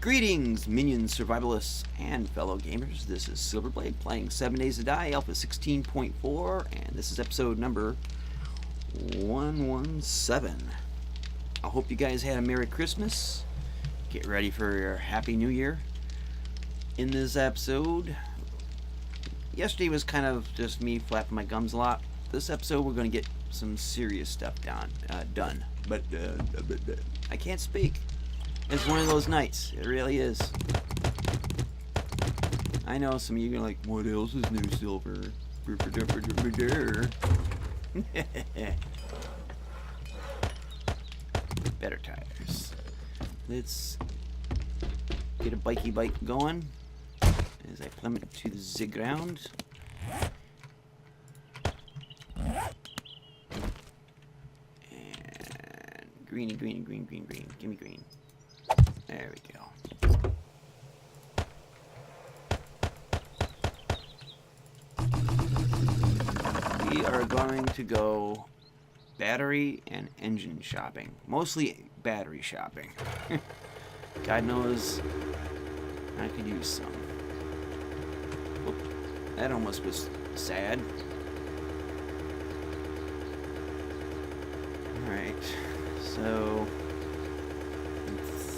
Greetings, minions, survivalists, and fellow gamers. This is Silverblade playing 7 Days to Die, Alpha 16.4, and this is episode number 117. I hope you guys had a Merry Christmas. Get ready for your Happy New Year. In this episode, yesterday was kind of just me flapping my gums a lot. This episode, we're going to get some serious stuff done. But I can't speak. It's one of those nights. It really is. I know some of you are like, what else is new, Silver? Better tires. Let's get a bikey bike going as I plummet to the ground. And greeny, green. Give me green. There we go. We are going to go battery and engine shopping. Mostly battery shopping. God knows I could use some. Whoop, that almost was sad. Alright, so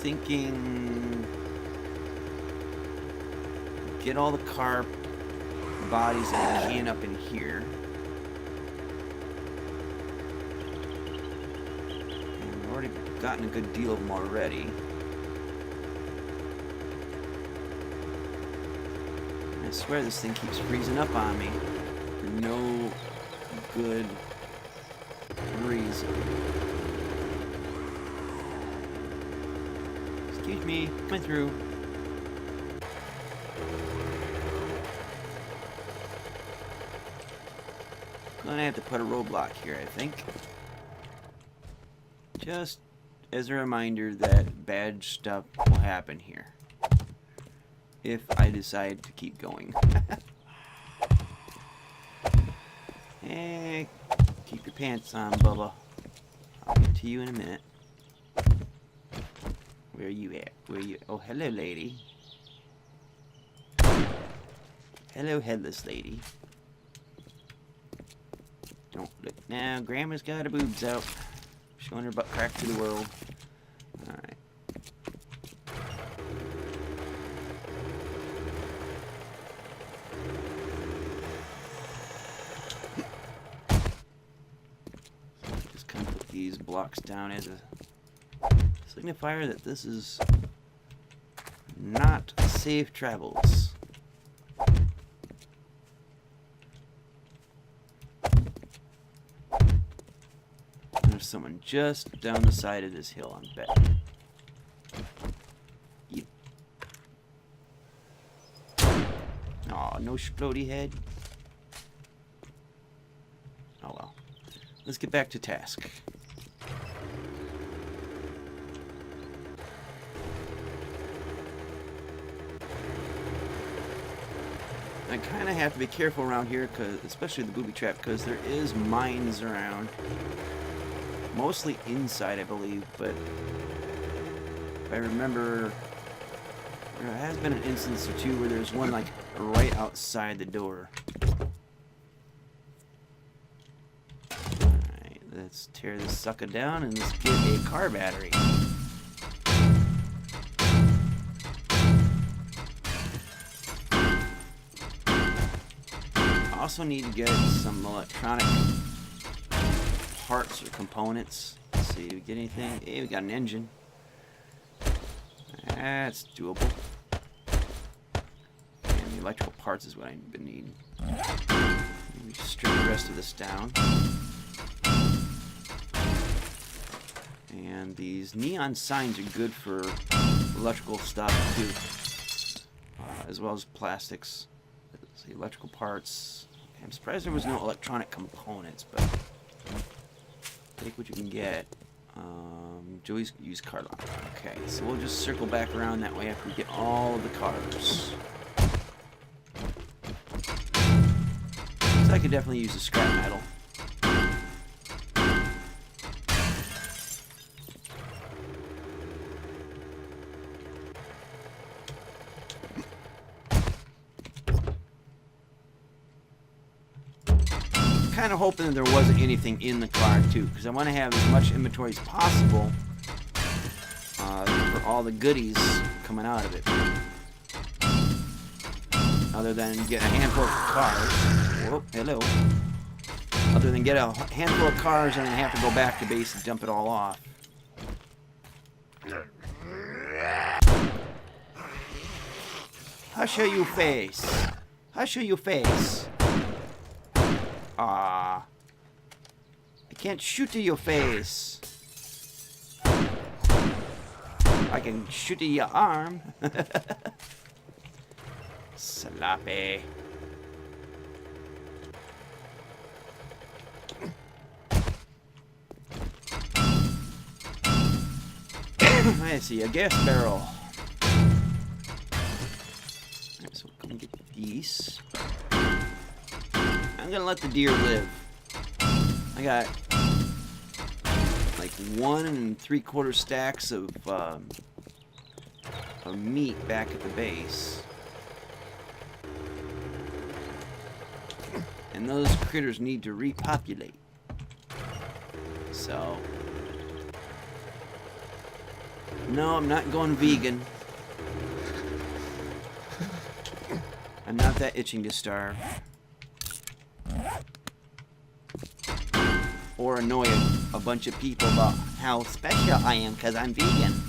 thinking get all the car bodies that I can up in here, and I've already gotten a good deal of them already. I swear this thing keeps freezing up on me for no good reason. Excuse me, coming through. Gonna have to put a roadblock here, I think. Just as a reminder that bad stuff will happen here if I decide to keep going. Hey, keep your pants on, Bubba. I'll get to you in a minute. Where are you at? Where are you? Oh, hello, lady. Hello, headless lady. Don't look now. Grandma's got her boobs out, showing her butt crack to the world. All right. Just kind of put these blocks down as a signifier that this is not safe travels. There's someone just down the side of this hill, I bet. Yep. Aw, no floaty head. Oh well. Let's get back to task. I kind of have to be careful around here, cause especially the booby trap, because there is mines around. Mostly inside, I believe, but if I remember, there has been an instance or two where there's one like right outside the door. Alright, let's tear this sucker down and let's get a car battery. Also need to get some electronic parts or components. Let's see, do we get anything? Hey, we got an engine. That's doable. And the electrical parts is what I've been needing. Let me strip the rest of this down. And these neon signs are good for electrical stuff too, as well as plastics. Let's see, electrical parts. I'm surprised there was no electronic components, but take what you can get. Joey's use car lock. Okay, so we'll just circle back around that way after we get all of the cars. So I could definitely use the scrap metal. kind of hoping that there wasn't anything in the car too, because I want to have as much inventory as possible for all the goodies coming out of it. Other than get a handful of cars. Whoa, hello. Other than get a handful of cars and then have to go back to base and dump it all off. Hush your face. Hush your face. I can't shoot to your face. I can shoot to your arm. Sloppy. I see a gas barrel. Alright, so come get these. I'm gonna let the deer live. I got like 1 3/4 stacks of meat back at the base. And those critters need to repopulate. So, no, I'm not going vegan. I'm not that itching to starve. Or annoy a bunch of people about how special I am because I'm vegan.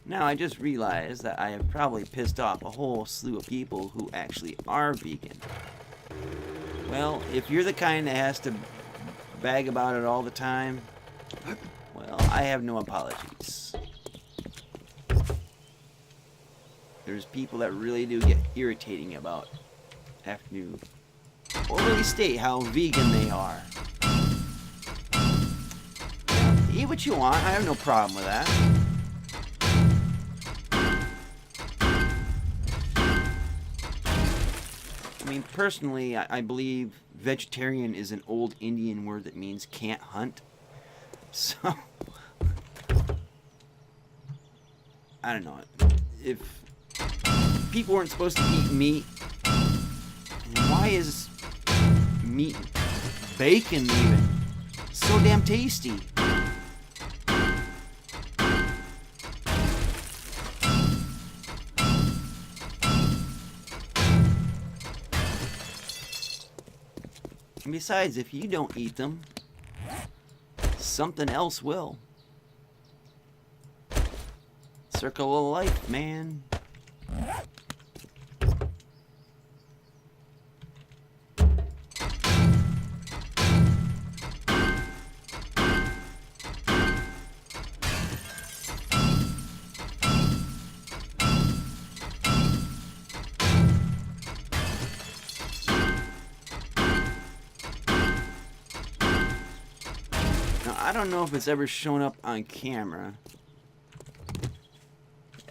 Now, I just realized that I have probably pissed off a whole slew of people who actually are vegan. Well, if you're the kind that has to bag about it all the time, well, I have no apologies. There's people that really do get irritating about after you overly state how vegan they are. Eat what you want, I have no problem with that. I mean, personally, I believe vegetarian is an old Indian word that means can't hunt. So, I don't know. If people weren't supposed to eat meat, why is meat, bacon even, so damn tasty? And besides, if you don't eat them, something else will. Circle of life, man. I don't know if it's ever shown up on camera.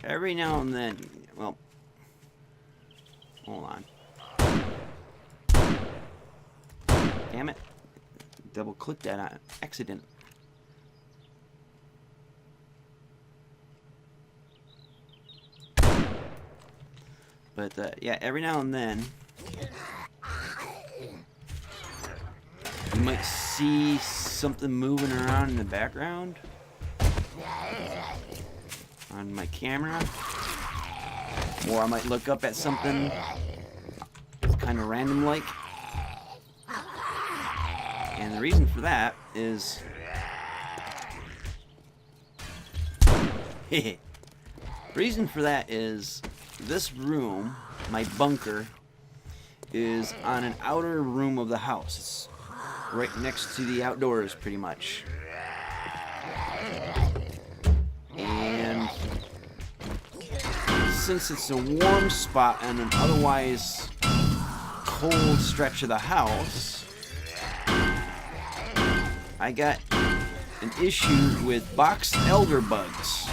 Every now and then, well, hold on. Damn it. Double click that on accident. But yeah, every now and then you might see something moving around in the background on my camera, or I might look up at something kind of random like, and the reason for that is this room, my bunker, is on an outer room of the house. It's right next to the outdoors, pretty much. And since it's a warm spot on an otherwise cold stretch of the house, I got an issue with box elder bugs.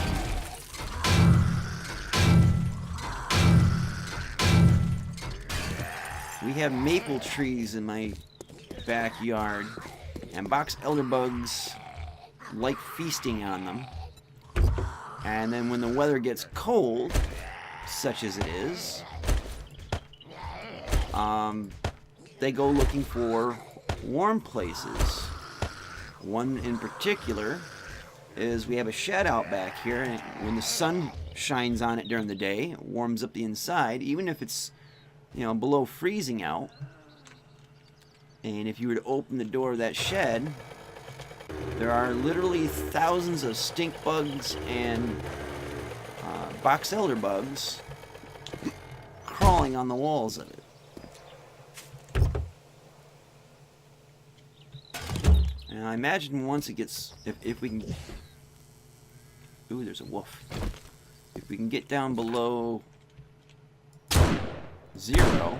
We have maple trees in my backyard, and box elder bugs like feasting on them. And then when the weather gets cold, such as it is, they go looking for warm places. One in particular is we have a shed out back here, and when the sun shines on it during the day, it warms up the inside, even if it's, you know, below freezing out. And if you were to open the door of that shed, there are literally thousands of stink bugs and box elder bugs crawling on the walls of it. And I imagine once it gets, if we can, ooh, there's a wolf. If we can get down below 0,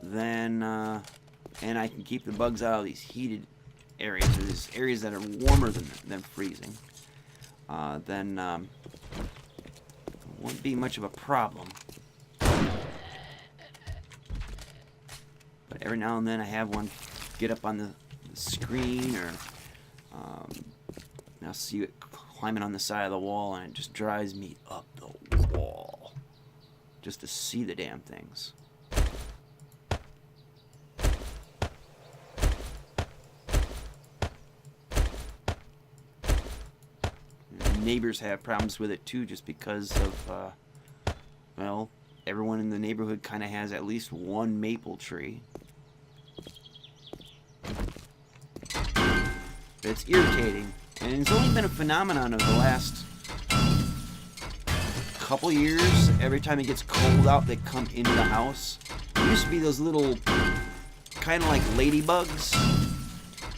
then, and I can keep the bugs out of these heated areas, or these areas that are warmer than freezing, then it won't be much of a problem. But every now and then I have one get up on the screen, or I'll see it climbing on the side of the wall, and it just drives me up the wall just to see the damn things. Neighbors have problems with it too, just because of, well, everyone in the neighborhood kind of has at least one maple tree. But it's irritating, and it's only been a phenomenon of the last couple years. Every time it gets cold out, they come into the house. There used to be those little, kind of like ladybugs.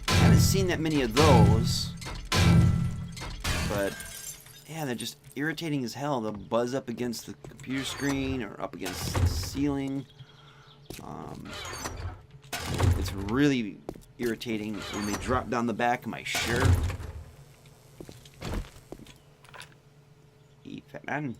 I haven't seen that many of those, but yeah, they're just irritating as hell. They'll buzz up against the computer screen or up against the ceiling. It's really irritating when they drop down the back of my shirt. Eat, fat man.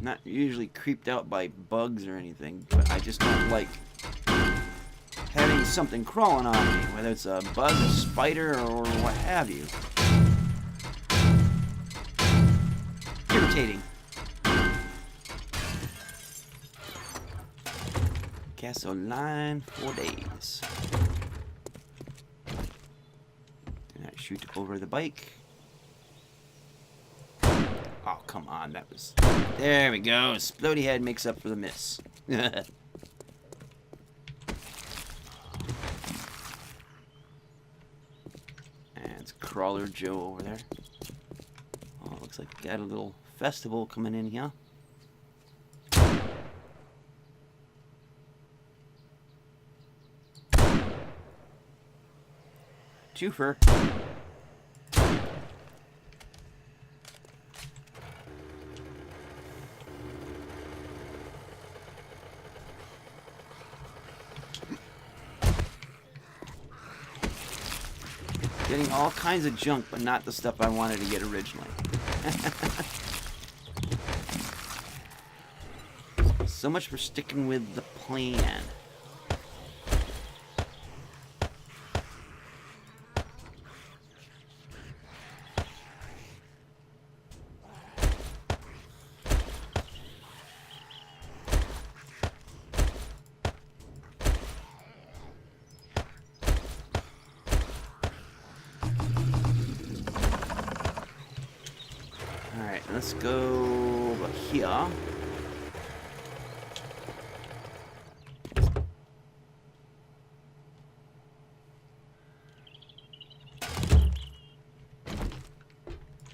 Not usually creeped out by bugs or anything, but I just don't like having something crawling on me, whether it's a bug, a spider, or what have you. Irritating. Gasoline 4 days. And I shoot over the bike. Oh, come on, that was... There we go. Splody head makes up for the miss. And it's Crawler Joe over there. Oh, looks like we got a little festival coming in here. Twofer. Getting all kinds of junk, but not the stuff I wanted to get originally. So much for sticking with the plan. Alright, let's go over here.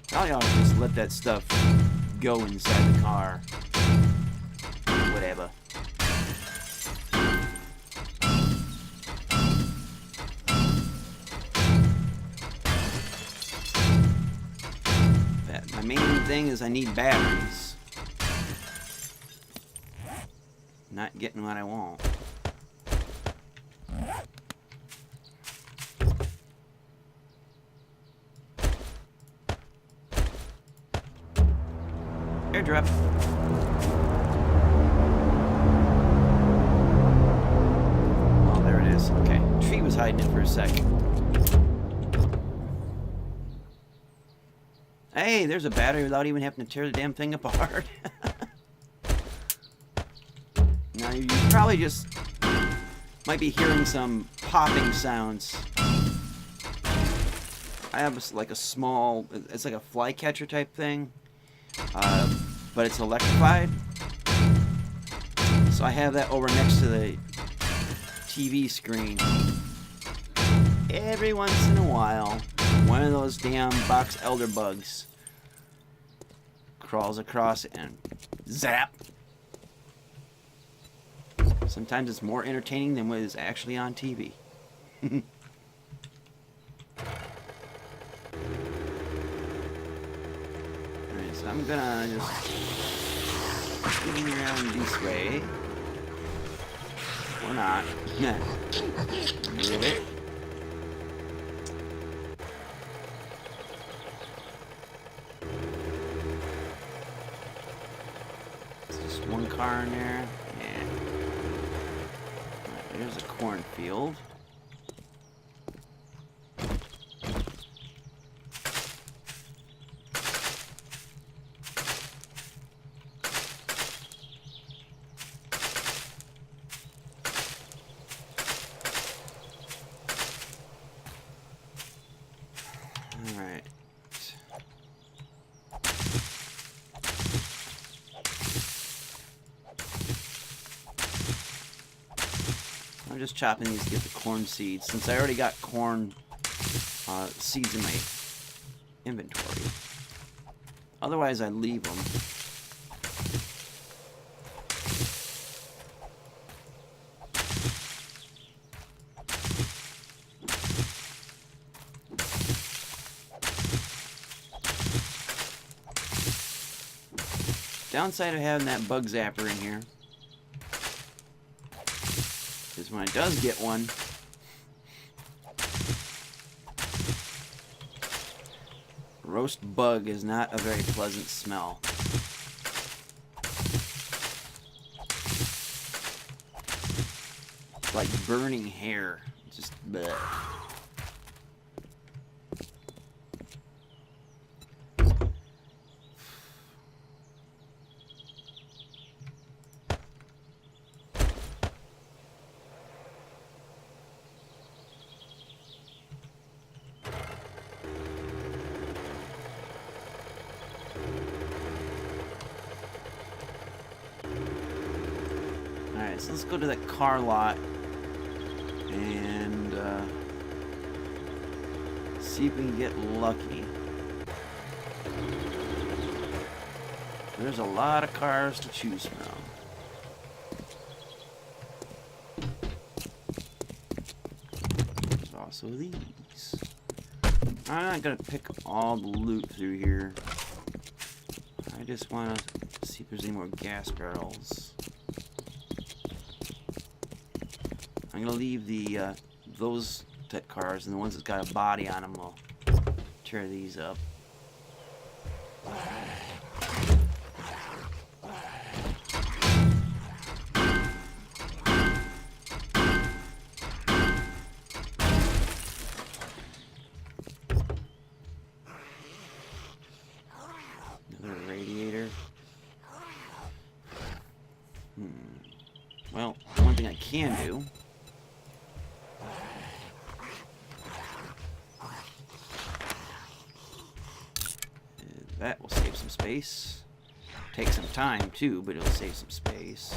Probably ought to just let that stuff go inside the car. Whatever. My main thing is I need batteries. Not getting what I want. Airdrop. hiding it for a second. Hey, there's a battery without even having to tear the damn thing apart. Now you probably just might be hearing some popping sounds. I have like a small, it's like a flycatcher type thing, but it's electrified. So I have that over next to the TV screen. Every once in a while, one of those damn box elder bugs crawls across it and zap. Sometimes it's more entertaining than what is actually on TV. Alright, so I'm gonna just spin around this way. Or not. Move it. There's just one car in there. Yeah. Right, there's a cornfield. Alright. I'm just chopping these to get the corn seeds, since I already got corn seeds in my inventory. Otherwise, I'd leave them. Downside of having that bug zapper in here is when it does get one, roast bug is not a very pleasant smell. It's like burning hair. Just bleh. Alright, so let's go to that car lot and see if we can get lucky. There's a lot of cars to choose from. There's also these. I'm not gonna pick all the loot through here. I just want to see if there's any more gas barrels. I'm gonna leave the those type cars, and the ones that got a body on them, I'll tear these up. Another radiator. Well, one thing I can do. That will save some space. Take some time too, but it'll save some space.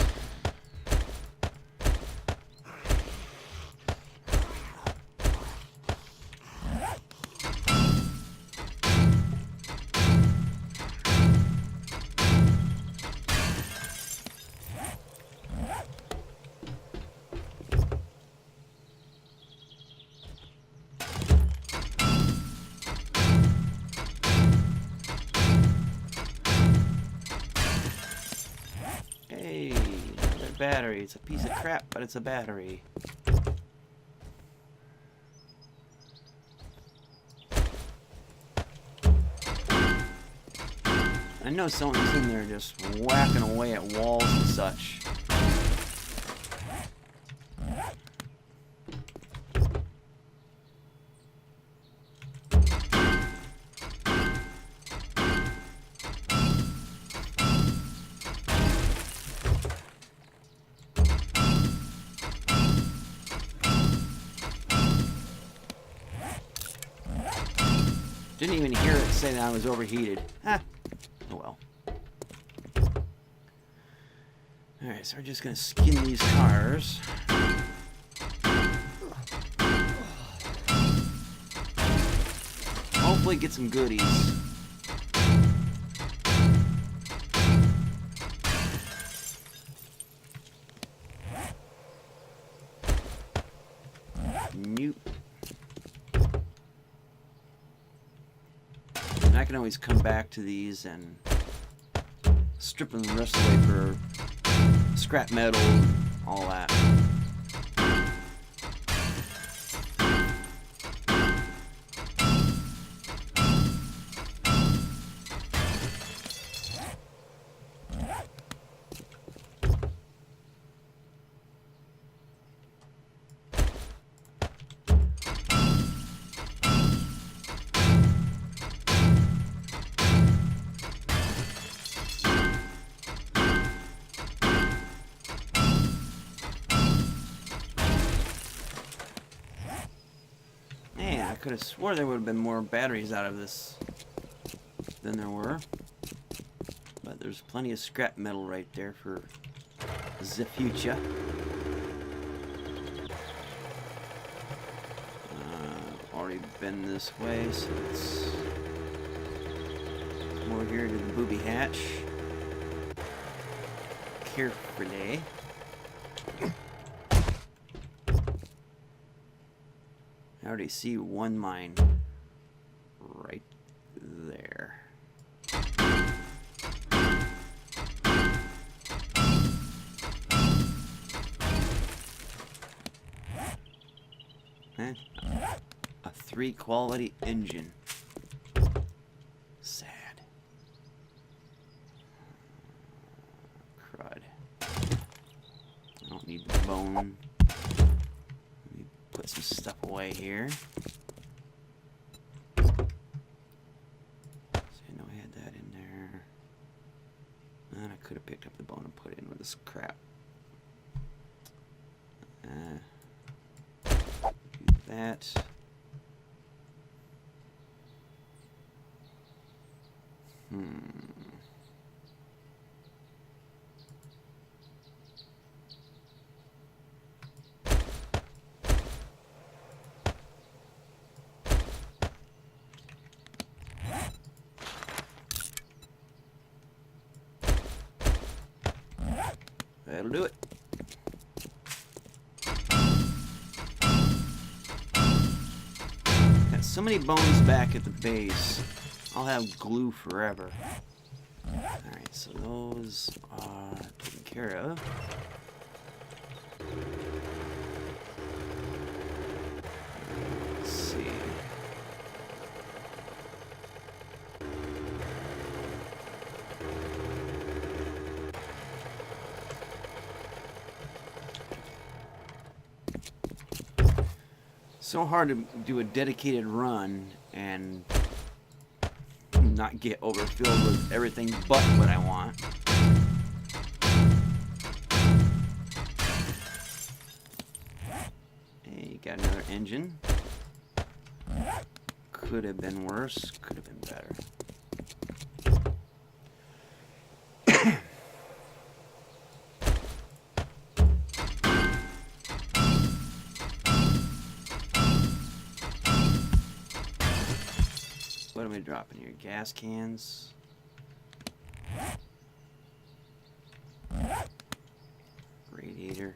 Hey, another battery. It's a piece of crap, but it's a battery. I know someone's in there just whacking away at walls and such. Didn't even hear it say that I was overheated. Ah, oh well. Alright, so we're just gonna skin these cars. Hopefully get some goodies. Nope. And I can always come back to these and strip them the rest of the way for scrap metal and all that. I could have swore there would have been more batteries out of this than there were. But there's plenty of scrap metal right there for the future. Already been this way, so it's more here to the booby hatch. Carefully. I already see one mine right there. A 3 quality engine. Sad. Crud. I don't need the bone. Put some stuff away here. So I know I had that in there. And I could have picked up the bone and put it in with this crap. Do that. That'll do it. Got so many bones back at the base. I'll have glue forever. Alright, so those are taken care of. Let's see. So hard to do a dedicated run and not get overfilled with everything but what I want. Hey, you got another engine. Could have been worse, could have been better. What am I dropping here? Gas cans. Radiator.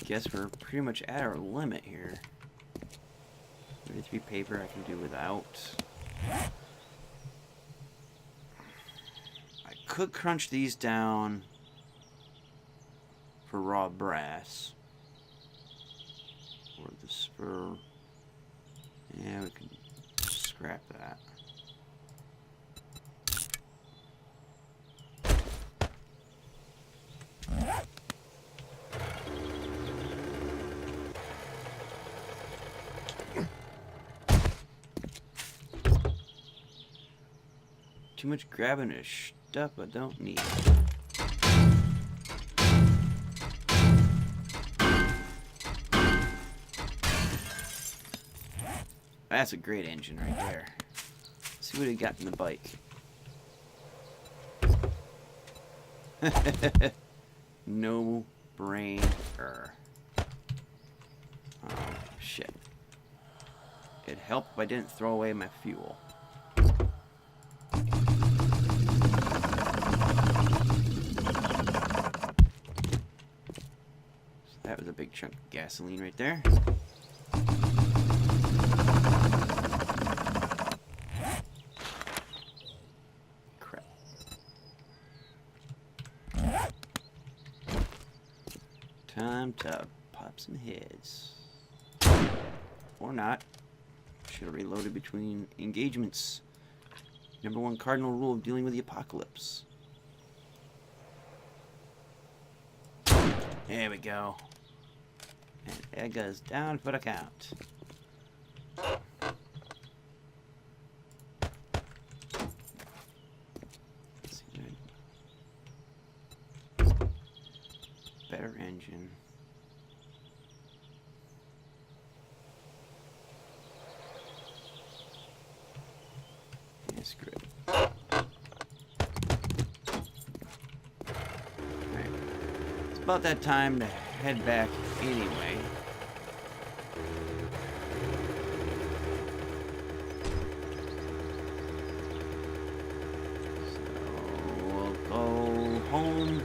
Guess we're pretty much at our limit here. 33 paper I can do without. I could crunch these down for raw brass. Or the spur. Yeah, we can scrap that. Too much grabbing of stuff I don't need. That's a great engine right there. Let's see what he got in the bike. No brainer. Oh, shit. It'd help if I didn't throw away my fuel. So that was a big chunk of gasoline right there. Time to pop some heads. Or not. Should have reloaded between engagements. #1 cardinal rule of dealing with the apocalypse. There we go. And that goes down for the count. Better engine. That's good. Alright. It's about that time to head back anyway. So we'll go home.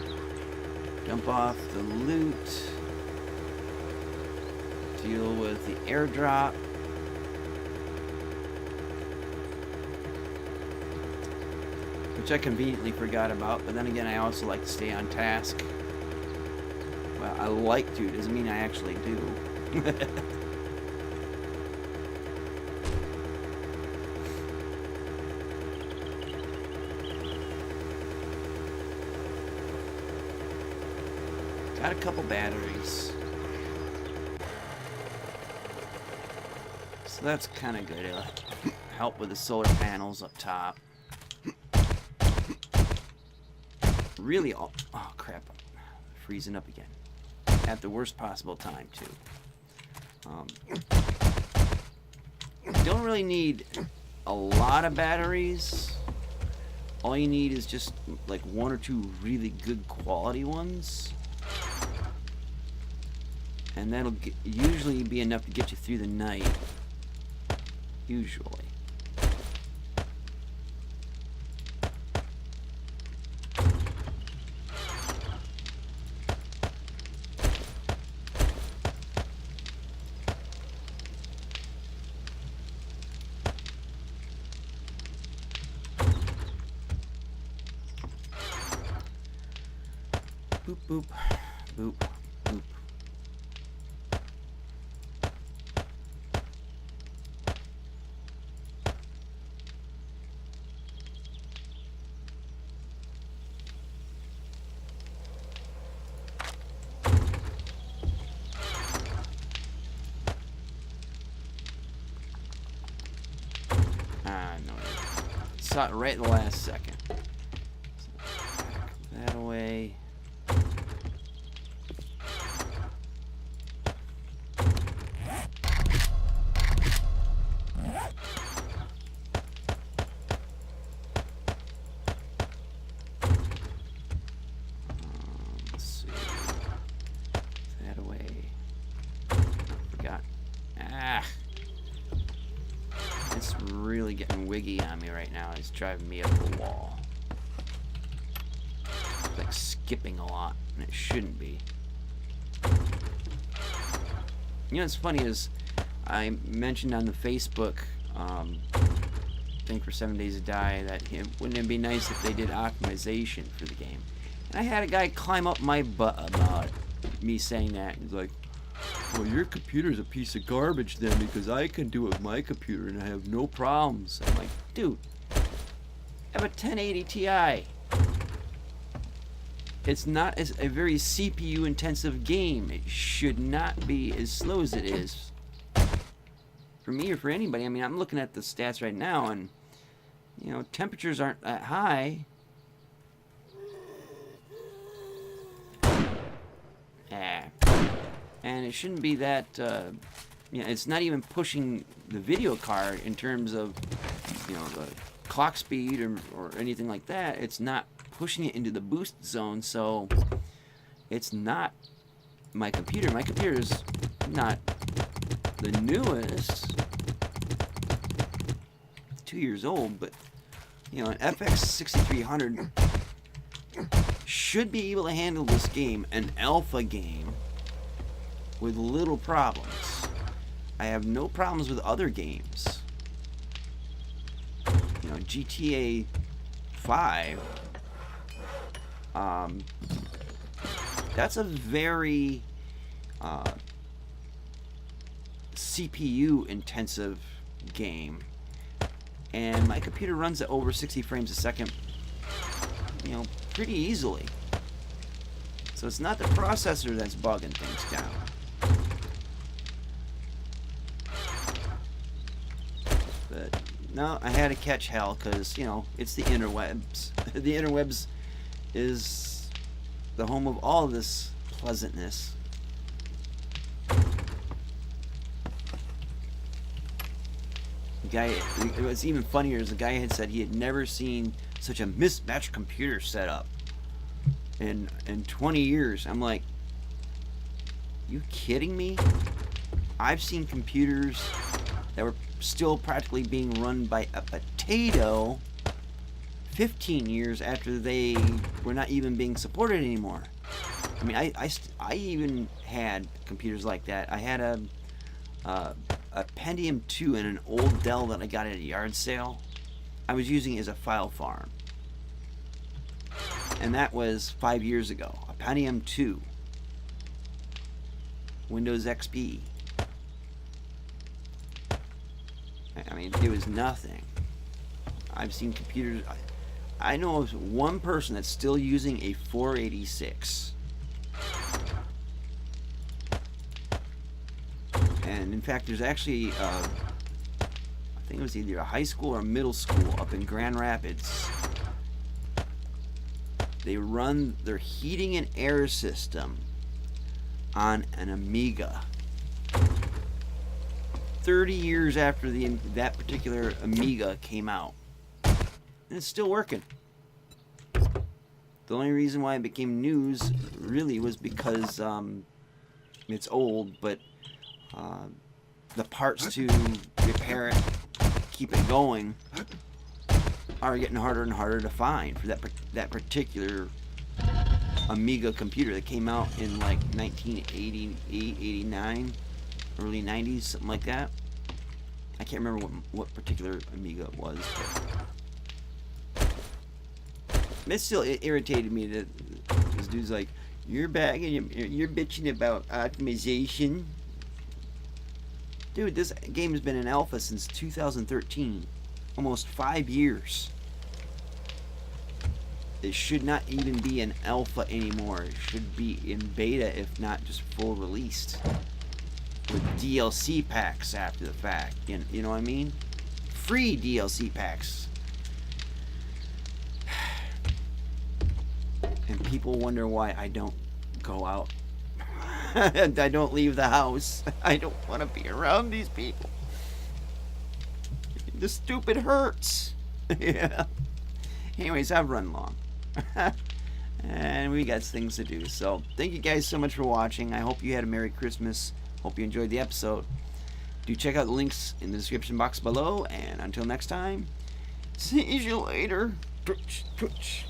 Dump off the loot, deal with the airdrop, which I conveniently forgot about, but then again I also like to stay on task. Well, I like to, doesn't mean I actually do. Got a couple batteries. So that's kind of good. It'll help with the solar panels up top. Really, oh crap. Freezing up again. At the worst possible time, too. Don't really need a lot of batteries. All you need is just like 1 or 2 really good quality ones. And that'll usually be enough to get you through the night. Usually. Boop, boop, boop, boop. No. Saw it right in the last second. So pack that away. Let's see. That away. Forgot. It's really getting wiggy on me right now. It's driving me up the wall. It's like skipping a lot, and it shouldn't be. You know what's funny is I mentioned on the Facebook thing for 7 Days to Die that wouldn't it be nice if they did optimization for the game? And I had a guy climb up my butt about me saying that. He's like, well, your computer's a piece of garbage then because I can do it with my computer and I have no problems. I'm like, dude, I have a 1080 Ti. It's not a very CPU intensive game. It should not be as slow as it is. For me or for anybody. I mean, I'm looking at the stats right now and you know, temperatures aren't that high. And it shouldn't be that, you know, it's not even pushing the video card in terms of, you know, the clock speed or anything like that. It's not pushing it into the boost zone, so it's not my computer. My computer is not the newest. It's 2 years old, but, you know, an FX6300 should be able to handle this game, an alpha game, with little problems. I have no problems with other games. You know, GTA 5, that's a very CPU intensive game, and my computer runs at over 60 frames a second, you know, pretty easily. So it's not the processor that's bugging things down. But no, I had to catch hell because, you know, it's the interwebs. The interwebs is the home of all this pleasantness. The guy, what's even funnier is the guy had said he had never seen such a mismatched computer setup in 20 years. I'm like, you kidding me? I've seen computers that were still practically being run by a potato 15 years after they were not even being supported anymore. I mean, I even had computers like that. I had a Pentium 2 in an old Dell that I got at a yard sale. I was using it as a file farm. And that was 5 years ago. A Pentium 2. Windows XP. I mean, it was nothing. I've seen computers. I know of one person that's still using a 486. And in fact, there's actually, I think it was either a high school or a middle school up in Grand Rapids. They run their heating and air system on an Amiga. 30 years after that particular Amiga came out. And it's still working. The only reason why it became news really was because it's old, but the parts to repair it, keep it going, are getting harder and harder to find for that particular Amiga computer that came out in like 1988, 89, early 90s, something like that. I can't remember what particular Amiga it was, but it still irritated me that this dude's like, you're bitching about optimization. Dude, this game has been in alpha since 2013. Almost 5 years. It should not even be an alpha anymore. It should be in beta, if not just full released. With DLC packs after the fact. You know what I mean? Free DLC packs. And people wonder why I don't go out. I don't leave the house. I don't want to be around these people. The stupid hurts. Yeah. Anyways, I've run long. And we got things to do. So, thank you guys so much for watching. I hope you had a Merry Christmas. Hope you enjoyed the episode. Do check out the links in the description box below. And until next time, see you later. Twitch, twitch.